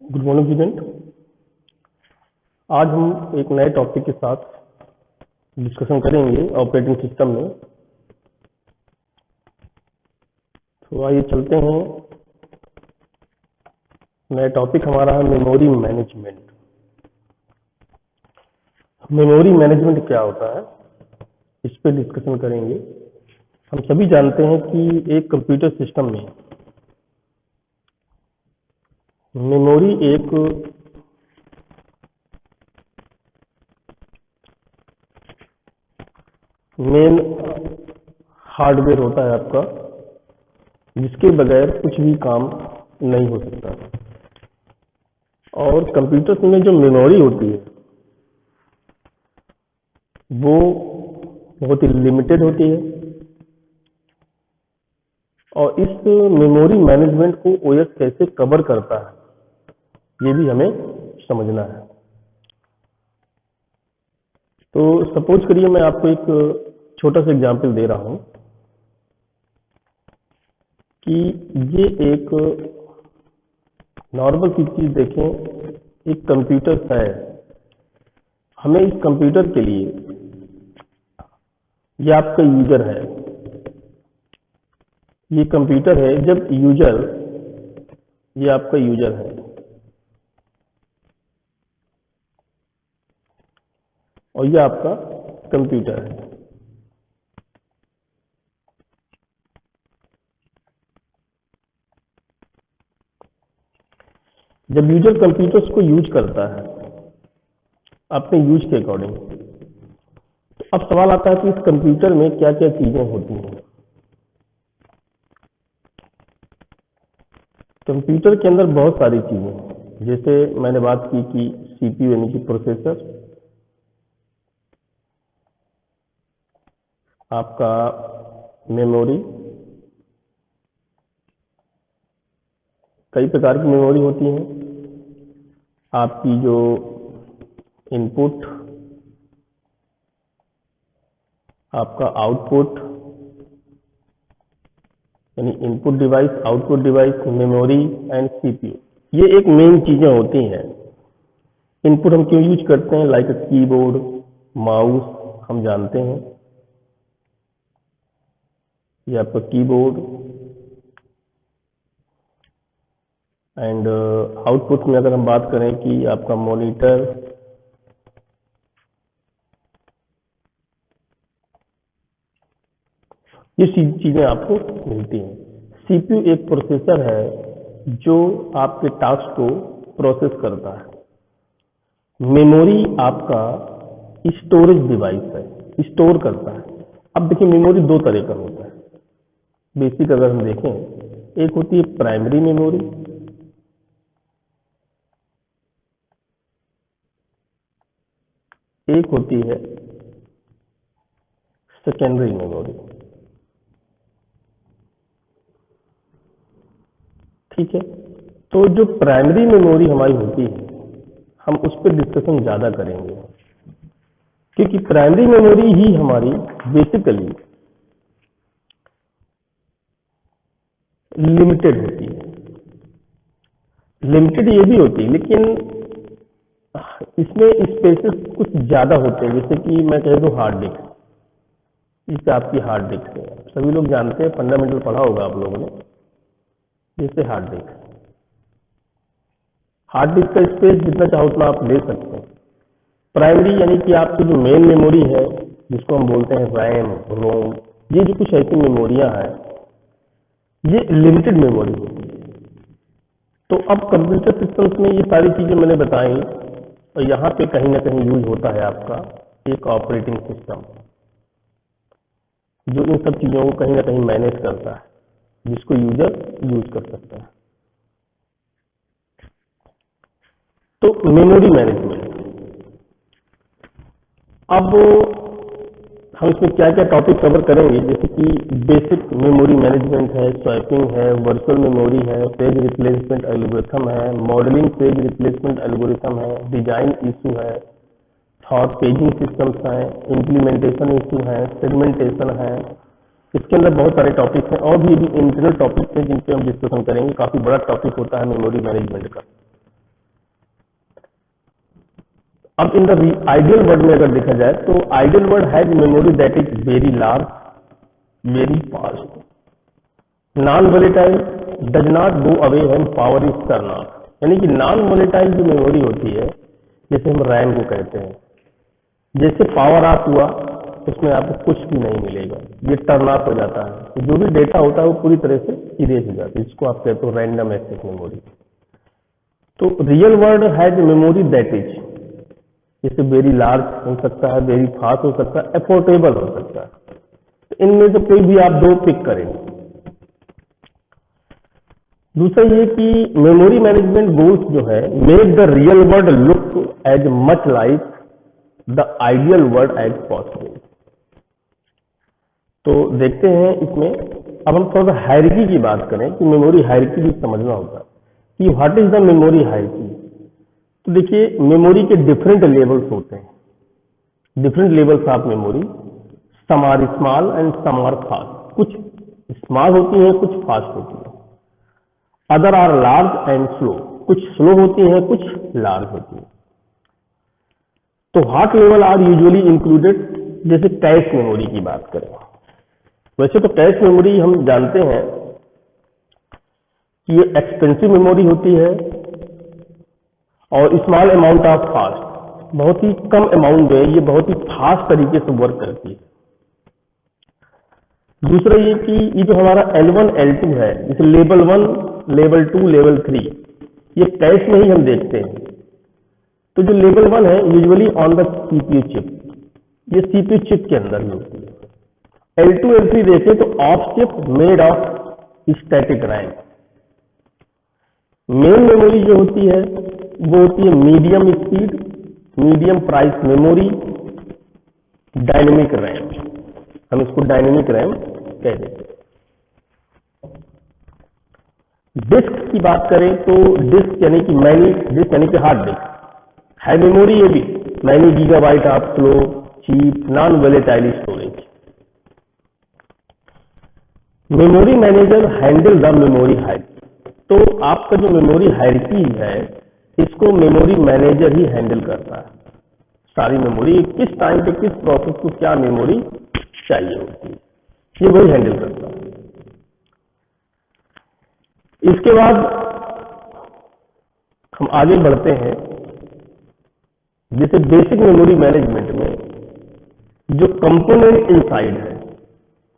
Good morning student. आज हम एक नए टॉपिक के साथ डिस्कशन करेंगे ऑपरेटिंग सिस्टम में। तो आइए चलते हैं। नया टॉपिक हमारा है मेमोरी मैनेजमेंट। मेमोरी मैनेजमेंट क्या होता है, इस पर डिस्कशन करेंगे। हम सभी जानते हैं कि एक कंप्यूटर सिस्टम में मेमोरी एक मेन हार्डवेयर होता है आपका, जिसके बगैर कुछ भी काम नहीं हो सकता। और कंप्यूटर में जो मेमोरी होती है वो बहुत ही लिमिटेड होती है, और इस मेमोरी मैनेजमेंट को ओएस कैसे कवर करता है ये भी हमें समझना है। तो सपोज करिए मैं आपको एक छोटा सा एग्जांपल दे रहा हूं कि ये एक नॉर्मल सी चीज देखें। एक कंप्यूटर है, हमें इस कंप्यूटर के लिए, ये आपका यूजर है, ये कंप्यूटर है। जब यूजर, ये आपका यूजर है और ये आपका कंप्यूटर है। जब यूजर कंप्यूटर्स को यूज करता है अपने यूज के अकॉर्डिंग, तो अब सवाल आता है कि इस कंप्यूटर में क्या क्या चीजें होती हैं। कंप्यूटर के अंदर बहुत सारी चीजें हैं। जैसे मैंने बात की कि सीपीयू यानी कि प्रोसेसर, आपका मेमोरी, कई प्रकार की मेमोरी होती है। आपकी जो इनपुट, आपका आउटपुट यानी input device, output device, memory and CPU, ये एक मेन चीजें होती हैं। इनपुट हम क्यों यूज करते हैं, लाइक कीबोर्ड, माउस, हम जानते हैं। ये आपका कीबोर्ड। एंड आउटपुट में अगर हम बात करें कि आपका मॉनिटर, ये चीजें आपको मिलती हैं। सीपीयू एक प्रोसेसर है जो आपके टास्क को प्रोसेस करता है। मेमोरी आपका स्टोरेज डिवाइस है, स्टोर करता है। अब देखिए मेमोरी दो तरह का होता है। बेसिक अगर हम देखें, एक होती है प्राइमरी मेमोरी, एक होती है सेकेंडरी मेमोरी। ठीक है, तो जो प्राइमरी मेमोरी हमारी होती है, हम उस पर डिस्कशन ज्यादा करेंगे, क्योंकि प्राइमरी मेमोरी ही हमारी बेसिकली लिमिटेड होती है। लिमिटेड ये भी होती है, लेकिन इसमें स्पेसेस कुछ ज्यादा होते हैं। जैसे कि मैं कह दूं हार्ड डिस्क, जैसे आपकी हार्ड डिस्क है, सभी लोग जानते हैं, फंडामेंटल पढ़ा होगा आप लोगों ने। जैसे हार्ड डिस्क, हार्ड डिस्क का स्पेस जितना चाहो उतना आप ले सकते हैं। प्राइमरी यानी कि आपकी जो मेन मेमोरी है, जिसको हम बोलते हैं रैम, रोम, ये जो कुछ ऐसी मेमोरियां हैं, ये लिमिटेड मेमोरी होती है। तो अब कंप्यूटर सिस्टम्स में ये सारी चीजें मैंने बताई, और यहाँ पे कहीं ना कहीं यूज होता है आपका एक ऑपरेटिंग सिस्टम, जो इन सब चीजों को कहीं ना कहीं मैनेज करता है, जिसको यूजर यूज कर सकता है। तो मेमोरी मैनेजमेंट, अब हम इसमें क्या क्या टॉपिक कवर करेंगे, जैसे कि बेसिक मेमोरी मैनेजमेंट है, स्वैपिंग है, वर्चुअल मेमोरी है, पेज रिप्लेसमेंट एल्गोरिथम है, मॉडलिंग पेज रिप्लेसमेंट एल्गोरिथम है, डिजाइन इशू है, थॉट पेजिंग सिस्टम्स हैं, इम्प्लीमेंटेशन इशू है, सेगमेंटेशन है। इसके अंदर बहुत सारे टॉपिक्स हैं, और भी इंटरनल टॉपिक्स हैं जिन पे हम डिस्कशन करेंगे। काफी बड़ा टॉपिक होता है मेमोरी मैनेजमेंट का। अब इन द आइडियल वर्ड में अगर देखा जाए तो ideal word has memory that is very large, very fast, non volatile, does not go away when power is turn off. यानी कि नॉन वोलेटाइल जो मेमोरी होती है, जैसे हम रैम को कहते हैं, जैसे पावर ऑफ हुआ उसमें आपको कुछ भी नहीं मिलेगा, ये टर्न ऑफ हो जाता है, तो जो भी डेटा होता है वो पूरी तरह से इरेज हो जाता है। इसको आप कहते हो रैंडम एक्सेस मेमोरी। तो real word has memory that is, जैसे वेरी लार्ज हो सकता है, वेरी फास्ट हो सकता है, अफोर्डेबल हो सकता है। तो इनमें से कोई भी आप दो पिक करेंगे। दूसरा ये कि मेमोरी मैनेजमेंट गोल्स जो है, make the real word look as much like the ideal word as possible. तो देखते हैं इसमें, अब हम थोड़ा सा हायरार्की की बात करें कि मेमोरी हायरार्की भी समझना होता है कि what is the memory hierarchy. तो देखिए, मेमोरी के डिफरेंट लेवल्स होते हैं, different levels of memory, some are small and some are fast. कुछ स्मॉल होती हैं, कुछ फास्ट होती हैं। Other are large and slow, कुछ स्लो होती हैं, कुछ लार्ज होती हैं। तो what level are usually included, जैसे कैश मेमोरी की बात करें, वैसे तो कैश मेमोरी हम जानते हैं कि ये एक्सपेंसिव मेमोरी होती है और स्मॉल अमाउंट ऑफ फास्ट, बहुत ही कम अमाउंट में ये बहुत ही फास्ट तरीके से वर्क करती है। दूसरा ये कि ये जो हमारा L1 L2 है, इसे लेवल 1, लेवल 2, लेवल 3, ये कैश में ही हम देखते हैं। तो जो लेवल 1 है usually on the CPU chip, ये सीपीयू चिप के अंदर ही होती है। L2 L3 देखें तो of chip made of static RAM. Main memory जो होती है वो होती है medium speed, medium price memory, dynamic RAM. हम इसको डायनेमिक रैम कह देते हैं। डिस्क की बात करें तो डिस्क यानी कि मैनी डिस्क यानी कि हार्ड डिस्क है मेमोरी, ये भी many gigabyte of slow cheap non volatile storage. Memory manager handle the memory hierarchy. तो आपका जो मेमोरी हायरार्की है, इसको मेमोरी मैनेजर ही हैंडल करता है। सारी मेमोरी किस टाइम पे किस प्रोसेस को क्या मेमोरी चाहिए होती है, ये वही हैंडल करता है। इसके बाद हम आगे बढ़ते हैं, जैसे बेसिक मेमोरी मैनेजमेंट में जो कंपोनेंट इनसाइड है,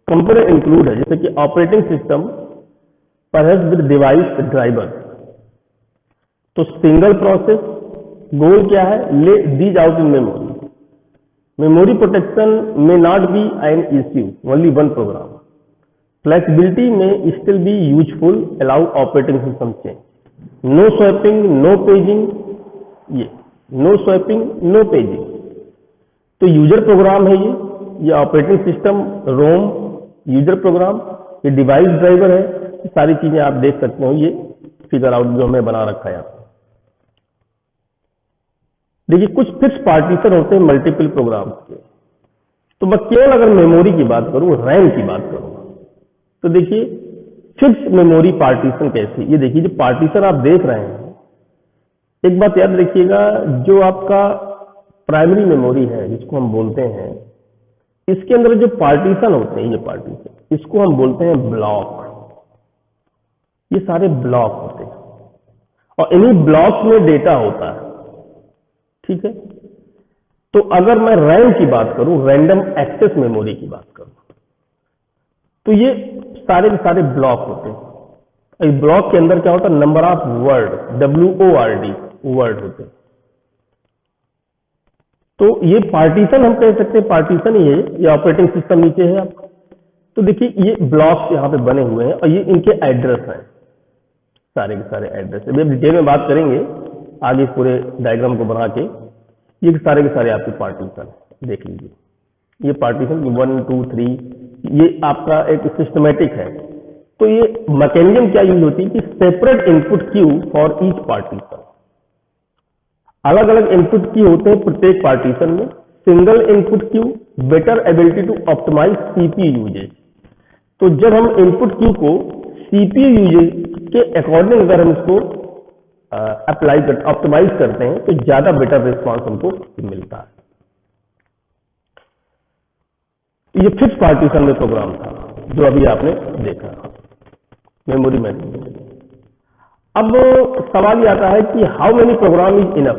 कंपोनेंट इंक्लूड है, जैसे कि operating system perhaps with device driver. तो सिंगल प्रोसेस गोल क्या है, ले these out in memory. Memory protection may not be an issue, only one program. Flexibility may still be useful, allow operating system change. No swapping, no paging, ये no swapping, no paging। तो user program है ये operating system, रोम user program, ये device driver है, ये सारी चीजें आप देख सकते हो, ये फिगर आउट जो हमने बना रखा है यहाँ। देखिए, कुछ फिक्स पार्टीशन होते हैं मल्टीपल प्रोग्राम्स के। तो मैं केवल अगर मेमोरी की बात करूं, रैम की बात करूं, तो देखिए फिक्स मेमोरी पार्टीशन कैसी। ये देखिए, जो पार्टीशन आप देख रहे हैं, एक बात याद रखिएगा, जो आपका प्राइमरी मेमोरी है जिसको हम बोलते हैं, इसके अंदर जो पार्टीशन होते हैं, ये पार्टीशन, इसको हम बोलते हैं ब्लॉक। ये सारे ब्लॉक होते हैं और इन्हीं ब्लॉक में डेटा होता है, ठीक है। तो अगर मैं रैम की बात करूं, रैंडम एक्सेस मेमोरी की बात करूं, तो ये सारे के सारे ब्लॉक होते हैं। इस ब्लॉक के अंदर क्या होता है, number of word, WORD word होते हैं। तो ये पार्टीशन हम कह सकते हैं, पार्टीशन ही है, ये ऑपरेटिंग सिस्टम नीचे है आपका। तो देखिए, ये ब्लॉक्स यहाँ पे बने हुए हैं और ये इनके एड्रेस हैं, सारे के सारे एड्रेस। अभी डिटेल में बात करेंगे आगे, पूरे डायग्राम को बना के। ये सारे के सारे आपके पार्टीशन देख लीजिए, ये पार्टीशन 1 2 3, ये आपका एक सिस्टमेटिक है। तो ये मैकेनिज्म क्या यूज होती है कि separate input queue for each partition, अलग अलग इनपुट क्यू होते हैं प्रत्येक पार्टीशन में। Single input queue, better ability to optimize CPU usage. तो जब हम इनपुट क्यू को सीपीयू यूजेज के अकॉर्डिंग अगर हम इसको अप्लाई कर ऑप्टिमाइज करते हैं तो ज्यादा बेटर रिस्पॉन्स हमको मिलता है। ये फिक्स पार्टीशन में प्रोग्राम था जो अभी आपने देखा, मेमोरी मैनेजमेंट। अब सवाल ये आता है कि how many program is enough.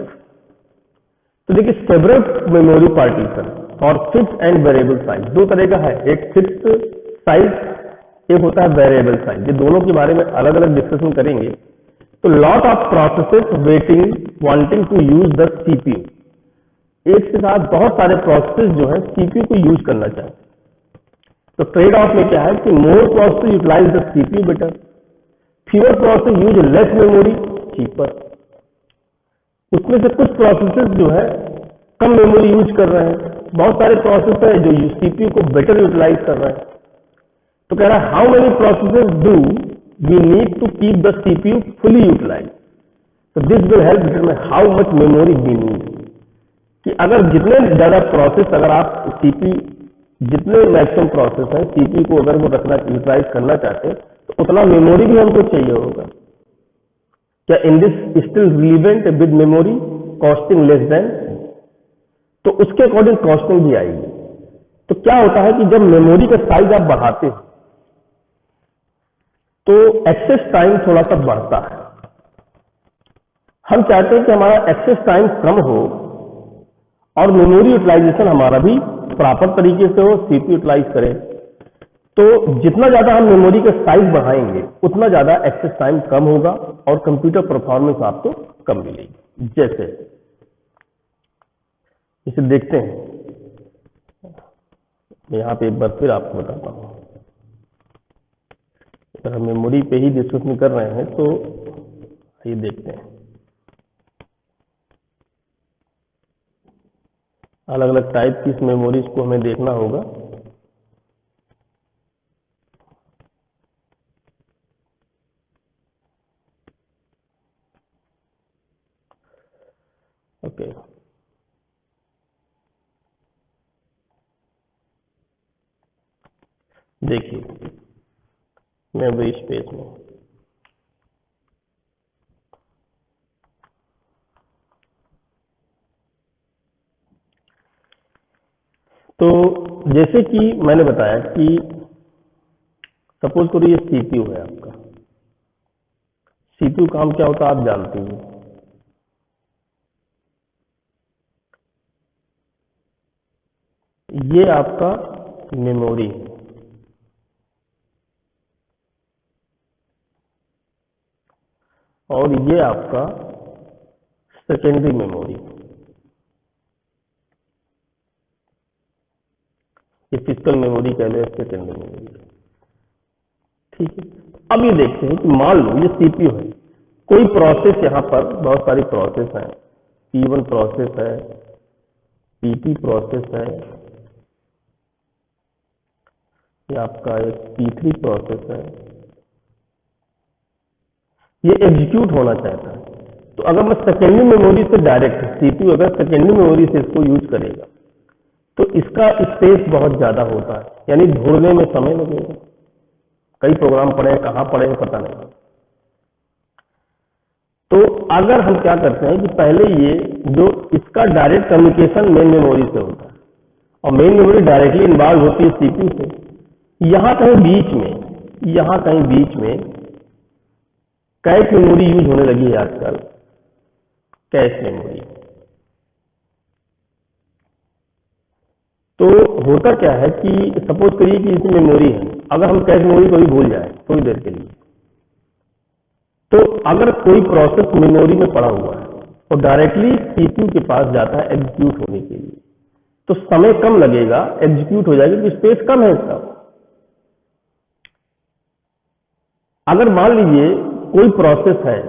तो देखिए, सेवरल मेमोरी पार्टीशन और फिक्स एंड वेरिएबल साइज दो तरह का है, एक फिक्स साइज, एक होता है वेरिएबल साइज। ये दोनों के बारे में अलग अलग डिस्कशन करेंगे। तो lot of processes waiting wanting to use the CPU, एक के साथ बहुत सारे प्रोसेस जो है सीपीयू को यूज करना चाहते हैं। तो ट्रेड ऑफ में क्या है कि more process utilise the CPU better, fewer process use less memory cheaper. उसमें से कुछ प्रोसेसेस जो है कम मेमोरी यूज कर रहे हैं, बहुत सारे प्रोसेस है जो सीपीयू को बेटर यूटिलाइज कर रहे हैं। तो कह रहा है how many processes do we need to keep the CPU fully utilise. तो this will help determine how much memory we need, कि अगर जितने ज्यादा प्रोसेस अगर आप सीपीयू जितने मैक्सिमम प्रोसेस हैं सीपीयू को अगर वो रखना यूटिलाइज करना चाहते हैं तो उतना मेमोरी भी हमको चाहिए होगा। क्या in this still relevant with memory costing less than, तो उसके अकॉर्डिंग कॉस्टिंग भी आएगी। तो क्या होता है कि जब मेमोरी का साइज आप बढ़ाते हैं तो एक्सेस टाइम थोड़ा सा बढ़ता है। हम चाहते हैं कि हमारा एक्सेस टाइम कम हो और मेमोरी यूटिलाइजेशन हमारा भी प्रॉपर तरीके से हो, सीपीयू यूटिलाइज करें। तो जितना ज्यादा हम मेमोरी का साइज बढ़ाएंगे उतना ज्यादा एक्सेस टाइम कम होगा और कंप्यूटर परफॉर्मेंस आपको कम मिलेगी। जैसे इसे देखते हैं, यहां पे एक बार फिर आपको बताता हूं। अगर हम मेमोरी पे ही डिस्कशन कर रहे हैं तो ये देखते हैं, अलग अलग टाइप की इस मेमोरीज को हमें देखना होगा। ओके, देखिए मेमोरी स्पेस में तो जैसे कि मैंने बताया कि सपोज करो ये सीपीयू है आपका। सीपीयू काम क्या होता है आप जानते हैं, ये आपका मेमोरी है और ये आपका सेकेंडरी मेमोरी, ये फिजिकल मेमोरी कह लो, सेकेंडरी मेमोरी। ठीक है, अब ये देखते हैं कि मान लो ये सीपीयू है, कोई प्रोसेस यहां पर बहुत सारी प्रोसेस है, P1 प्रोसेस है, P2 प्रोसेस है, ये आपका एक P3 प्रोसेस है, ये एग्जीक्यूट होना चाहता है। तो अगर मैं सेकेंडरी मेमोरी से डायरेक्ट सीपीयू अगर सेकेंडरी मेमोरी से इसको यूज करेगा तो इसका स्पेस बहुत ज्यादा होता है, यानी ढूंढने में समय लगेगा। कई प्रोग्राम पड़े हैं, कहां पड़े हैं पता नहीं। तो अगर हम क्या करते हैं कि पहले ये जो इसका डायरेक्ट कम्युनिकेशन मेन मेमोरी से होता है और मेन मेमोरी डायरेक्टली इन्वॉल्व होती है सीपीयू से। यहां कहीं बीच में कैश मेमोरी यूज होने लगी है आजकल, कैश मेमोरी। तो होता क्या है कि सपोज करिए कि इसमें मेमोरी है, अगर हम कैश मेमोरी को भी भूल जाए थोड़ी देर के लिए, तो अगर कोई प्रोसेस मेमोरी में पड़ा हुआ है और डायरेक्टली सीपीयू के पास जाता है एग्जीक्यूट होने के लिए, तो समय कम लगेगा, एग्जीक्यूट हो जाएगा क्योंकि स्पेस कम है इसका। अगर मान लीजिए कोई प्रोसेस है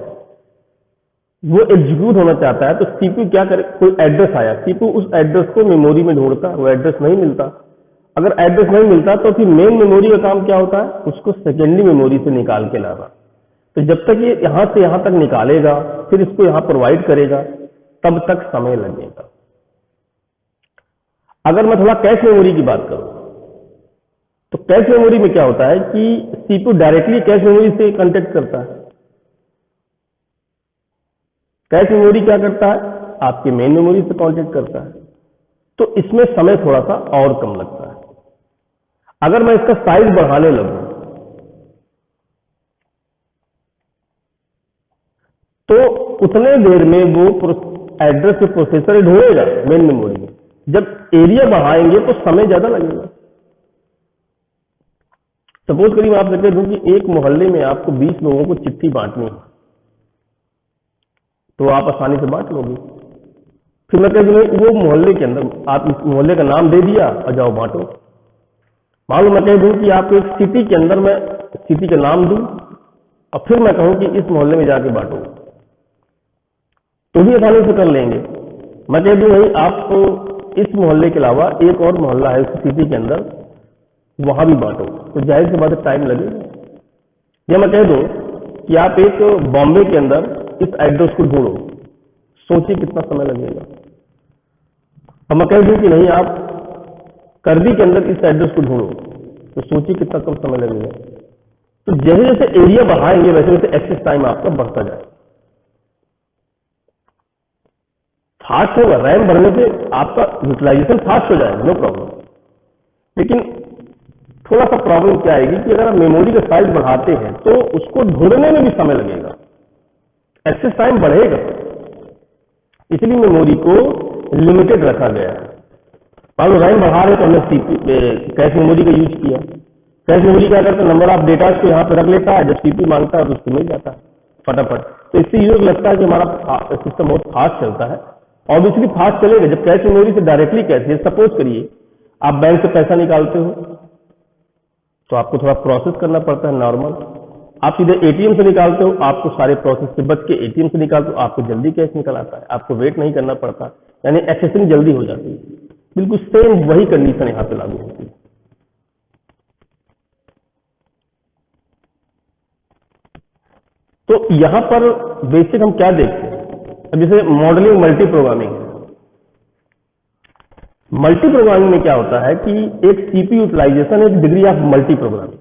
वो एग्जीक्यूट होना चाहता है तो सीपीयू क्या करे, कोई एड्रेस आया, सीपीयू उस एड्रेस को मेमोरी में ढूंढता, वो एड्रेस नहीं मिलता। अगर एड्रेस नहीं मिलता तो फिर मेन मेमोरी का काम क्या होता है, उसको सेकेंडरी मेमोरी से निकाल के लाना। तो जब तक ये यहां से यहां तक निकालेगा फिर इसको यहां प्रोवाइड करेगा, तब तक समय लगेगा। अगर मैं थोड़ा कैश मेमोरी की बात करूं तो कैश मेमोरी में क्या होता है कि सीपीयू डायरेक्टली कैश मेमोरी से कांटेक्ट करता है। कैश मेमोरी क्या करता है, आपके मेन मेमोरी से कांटेक्ट करता है, तो इसमें समय थोड़ा सा और कम लगता है। अगर मैं इसका साइज बढ़ाने लगूं तो उतने देर में वो एड्रेस से प्रोसेसर ढूंढेगा मेन मेमोरी में। जब एरिया बढ़ाएंगे तो समय ज्यादा लगेगा। सपोज करिए मैं आपसे कह दूं कि एक मोहल्ले में आपको 20 लोगों को चिट्ठी बांटनी है, तो आप आसानी से बांट लोगे। फिर मैं कह दूं वो मोहल्ले के अंदर आप इस मोहल्ले का नाम दे दिया और जाओ बांटो। मान लो मैं कह दूं कि आपको एक सिटी के अंदर मैं सिटी का नाम दूं और फिर मैं कहूं कि इस मोहल्ले में जाके बांटो, तो भी आसानी से कर लेंगे। मैं कह दूं भाई आप इस मोहल्ले के अलावा एक और मोहल्ला है उस सिटी के अंदर, वहां भी बांटो, तो जाहिर सी बात है टाइम लगेगा। या मैं कह दूं कि आप एक बॉम्बे के अंदर इस एड्रेस को ढूंढो, सोचिए कितना समय लगेगा। और मैं कह दूं कि नहीं आप करबी के अंदर इस एड्रेस को ढूंढो, तो सोचिए कितना कम समय लगेगा। तो जैसे जैसे एरिया बढ़ाएंगे वैसे वैसे एक्सेस टाइम आपका बढ़ता जाएगा। फास्ट होगा, रैम बढ़ने से आपका यूटिलाइजेशन फास्ट हो जाएगा, नो प्रॉब्लम। लेकिन थोड़ा सा प्रॉब्लम क्या आएगी कि अगर आप मेमोरी का साइज बढ़ाते हैं तो उसको ढूंढने में भी समय लगेगा, एक्सेस टाइम बढ़ेगा। इसलिए मेमोरी को लिमिटेड रखा गया है। मान लो रैम बढ़ा रहे तो हमने कैश मेमोरी का यूज किया। कैश मेमोरी क्या करता है, नंबर ऑफ डेटा को यहाँ पे रख लेता है, जब सीपीयू मांगता है तो उसको मिल जाता है फटाफट। तो इससे यूज लगता है कि हमारा सिस्टम बहुत फास्ट चलता है। ऑब्वियसली फास्ट चलेगा जब कैश मेमोरी से डायरेक्टली कैश, सपोज करिए आप बैंक से पैसा निकालते हो तो आपको थोड़ा प्रोसेस करना पड़ता है नॉर्मल। आप सीधे एटीएम से निकालते हो, आपको सारे प्रोसेस से बच के एटीएम से निकालते हो, आपको जल्दी कैश निकल आता है, आपको वेट नहीं करना पड़ता, यानी एक्सेसिंग जल्दी हो जाती है। बिल्कुल सेम वही कंडीशन यहां पे लागू होती है। तो यहां पर बेसिक हम क्या देखते हैं, अब जैसे modelling multi programming. Multi programming में क्या होता है कि एक सीपीयू यूटिलाइजेशन एक डिग्री ऑफ मल्टी प्रोग्रामिंग।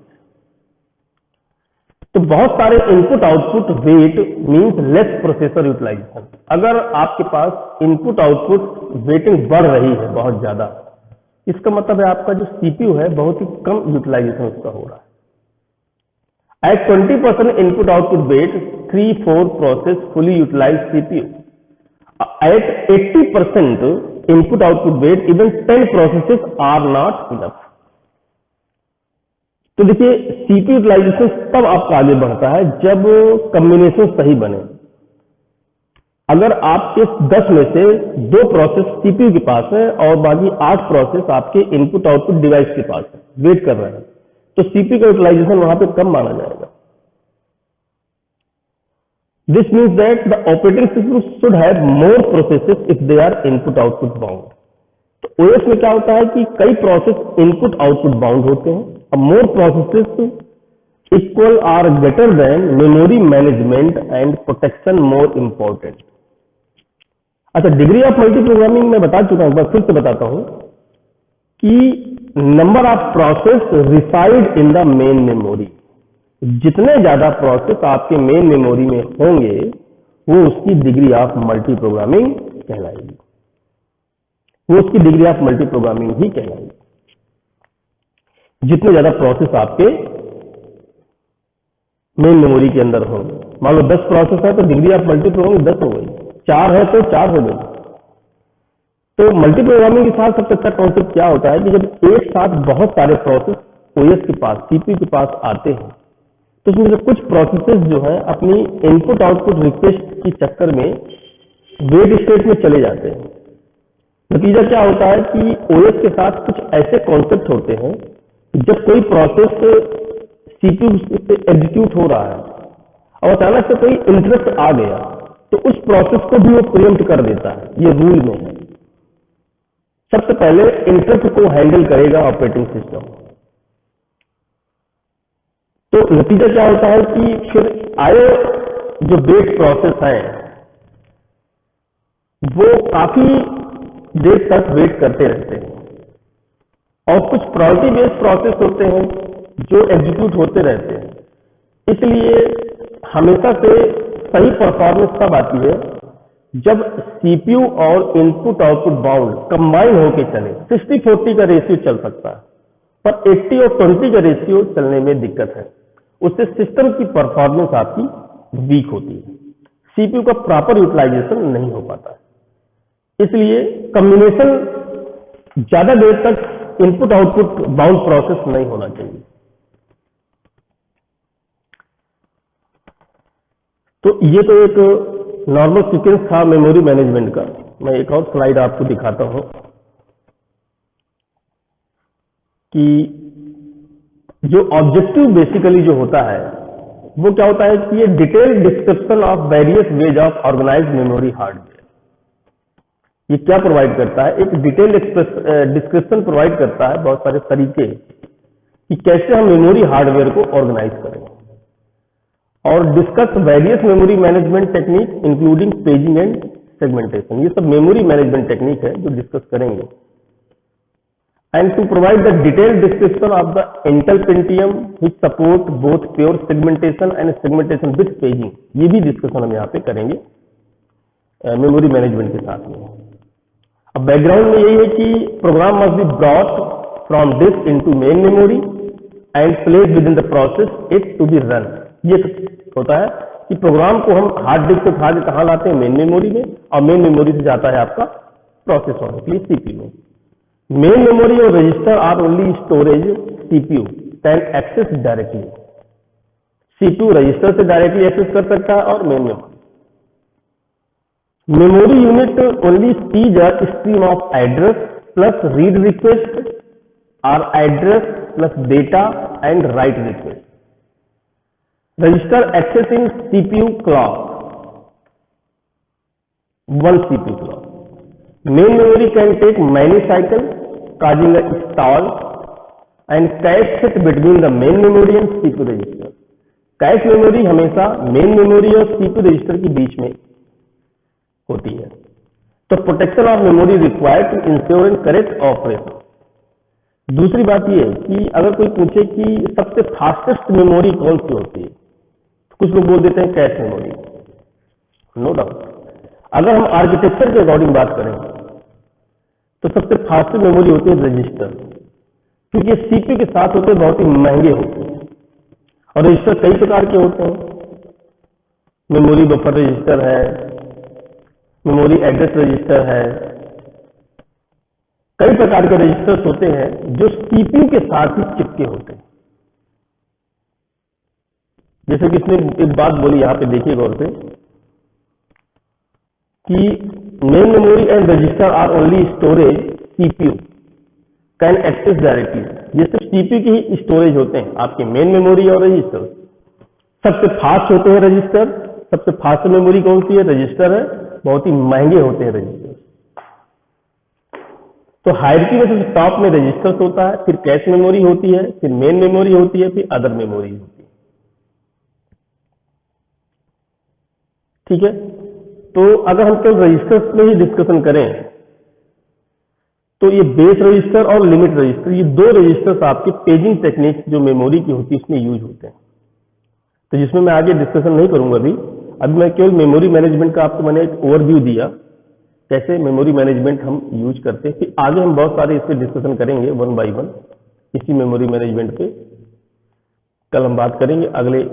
तो बहुत सारे input output wait means less processor utilisation. अगर आपके पास इनपुट आउटपुट वेटिंग बढ़ रही है बहुत ज्यादा, इसका मतलब है आपका जो सीपीयू है बहुत ही कम यूटिलाइजेशन उसका हो रहा है। At 20% input output weight, 3-4 process fully utilized CPU. At 80% input output weight, even 10 processes are not enough. तो देखिए सीपीयू यूटिलाइजेशन तब आपका आगे बढ़ता है जब कॉम्बिनेशन सही बने। अगर आपके 10 में से 2 प्रोसेस सीपीयू के पास है और बाकी 8 प्रोसेस आपके इनपुट आउटपुट डिवाइस के पास है, वेट कर रहे हैं, तो सीपीयू का यूटिलाइजेशन वहां पे कम माना जाएगा। This means that the operating system should have more processes if they are input output bound. तो ओएस में क्या होता है कि कई प्रोसेस इनपुट आउटपुट बाउंड होते हैं, और more processes equal are greater than memory management and protection more important. अच्छा, डिग्री ऑफ मल्टी प्रोग्रामिंग में बता चुका हूं, बस फिर से बताता हूं कि number of process reside in the main memory. जितने ज्यादा प्रोसेस आपके मेन मेमोरी में होंगे वो उसकी डिग्री ऑफ मल्टी प्रोग्रामिंग कहलाएगी, वो उसकी डिग्री ऑफ मल्टी प्रोग्रामिंग ही कहलाएगी। जितने ज्यादा प्रोसेस आपके मेन मेमोरी के अंदर होंगे, मान लो 10 प्रोसेस है तो डिग्री ऑफ मल्टी प्रोग्रामिंग 10 हो गई, 4 है तो 4 हो गई। तो मल्टी प्रोग्रामिंग के साथ सबसे अच्छा कॉन्सेप्ट क्या होता है कि जब एक साथ बहुत सारे प्रोसेस ओएस के पास, सीपीयू के पास आते हैं, तो उसमें से कुछ प्रोसेसेस जो है अपनी इनपुट आउटपुट रिक्वेस्ट के चक्कर में वेट स्टेट में चले जाते हैं। नतीजा क्या होता है कि ओएस के साथ कुछ ऐसे कॉन्सेप्ट होते हैं, जब कोई प्रोसेस सीपीयू से एग्जीक्यूट हो रहा है और अचानक से कोई इंटरप्ट आ गया, तो उस प्रोसेस को भी वो प्रीएम्प्ट कर देता है, ये रूल में है। सबसे पहले इंटरप्ट को हैंडल करेगा ऑपरेटिंग सिस्टम। तो नतीजा क्या होता है कि फिर आए जो वेट प्रोसेस है वो काफी देर तक वेट करते रहते हैं, और कुछ प्रायोरिटी बेस्ड प्रोसेस होते हैं जो एग्जीक्यूट होते रहते हैं। इसलिए हमेशा से सही परफॉर्मेंस तब आती है जब सीपीयू और इनपुट आउटपुट बाउंड कंबाइन होके चले 60-40 का रेशियो चल सकता है, पर 80 और 20 का रेशियो चलने में दिक्कत है। उससे सिस्टम की परफॉर्मेंस आपकी वीक होती है, सीपीयू का प्रॉपर यूटिलाइजेशन नहीं हो पाता है। इसलिए कम्बिनेशन ज्यादा देर तक इनपुट आउटपुट बाउंड प्रोसेस नहीं होना चाहिए। तो ये तो एक नॉर्मल सीक्वेंस था मेमोरी मैनेजमेंट का। मैं एक और स्लाइड आपको दिखाता हूं कि जो ऑब्जेक्टिव बेसिकली जो होता है वो क्या होता है कि ये detail description of various ways of organise memory hardware. ये क्या प्रोवाइड करता है? एक डिटेल डिस्क्रिप्शन प्रोवाइड करता है, बहुत सारे तरीके कि कैसे हम मेमोरी हार्डवेयर को ऑर्गेनाइज करें, और discuss various memory management technique including paging and segmentation. ये सब मेमोरी मैनेजमेंट टेक्निक है जो डिस्कस करेंगे। And to provide the detailed description of the Intel Pentium which support both pure segmentation and segmentation with paging, ये भी discussion हम यहाँ पे करेंगे मेमोरी मैनेजमेंट के साथ में। अब बैकग्राउंड में यही है कि program must be brought from disk into main memory and place within the process it to be run. ये होता है कि प्रोग्राम को हम हार्ड डिस्क से उठा के कहाँ लाते हैं? मेन मेमोरी में, और मेन मेमोरी से जाता है आपका प्रोसेस होने के लिए सीपीयू में। मेन मेमोरी और register are only storage CPU can access directly. CPU register से डायरेक्टली एक्सेस कर सकता है और main memory. Memory unit only sees a stream of address plus read request और address plus data and write request. Register access in CPU clock, one CPU clock. Main memory can take many cycles, causing a stall and cache set between the main memory and CPU register. Cache memory हमेशा main memory और CPU register के बीच में होती है। तो protection of memory required to ensure and correct operation. दूसरी बात यह है कि अगर कोई पूछे कि सबसे फास्टेस्ट मेमोरी कौन सी होती है, कुछ लोग बोल देते हैं कैश मेमोरी। नो डाउट, अगर हम आर्किटेक्चर के अकॉर्डिंग बात करें तो सबसे फास्ट मेमोरी होती है रजिस्टर, क्योंकि सीपीयू के साथ होते बहुत ही महंगे होते हैं। और रजिस्टर कई प्रकार के होते हैं, मेमोरी बफर रजिस्टर है, मेमोरी एड्रेस रजिस्टर है, कई प्रकार के रजिस्टर्स होते हैं जो सीपीयू के साथ ही चिपके होते हैं। जैसे कि इसने एक बात बोली, यहां पे देखिए गौर से, कि main memory and register are only storage CPU can access directly. ये सिर्फ सीपीयू की ही स्टोरेज होते हैं, आपके मेन मेमोरी और रजिस्टर। सबसे फास्ट होते हैं रजिस्टर। सबसे फास्ट मेमोरी कौन सी है? रजिस्टर है। बहुत ही महंगे होते हैं रजिस्टर। तो हायरार्की में सबसे टॉप में रजिस्टर्स होता है, फिर कैश मेमोरी होती है, फिर मेन मेमोरी होती है, फिर अदर मेमोरी होती है। ठीक है, तो अगर हम केवल रजिस्टर्स में ही डिस्कशन करें तो ये बेस रजिस्टर और लिमिट रजिस्टर, ये दो रजिस्टर्स आपके पेजिंग टेक्निक जो मेमोरी की होती है उसमें यूज होते हैं। तो जिसमें मैं आगे डिस्कशन नहीं करूंगा अभी मैं केवल मेमोरी मैनेजमेंट का आपको मैंने एक ओवरव्यू दिया, कैसे मेमोरी मैनेजमेंट हम यूज करते हैं। फिर आगे हम बहुत सारे इस पर डिस्कशन करेंगे वन बाई वन इसी मेमोरी मैनेजमेंट पे। कल हम बात करेंगे अगले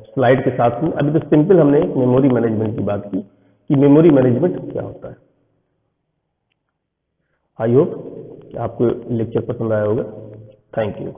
स्लाइड के साथ में। अभी तो सिंपल हमने मेमोरी मैनेजमेंट की बात की कि मेमोरी मैनेजमेंट क्या होता है। आई होप कि आपको लेक्चर पसंद आया होगा। Thank you.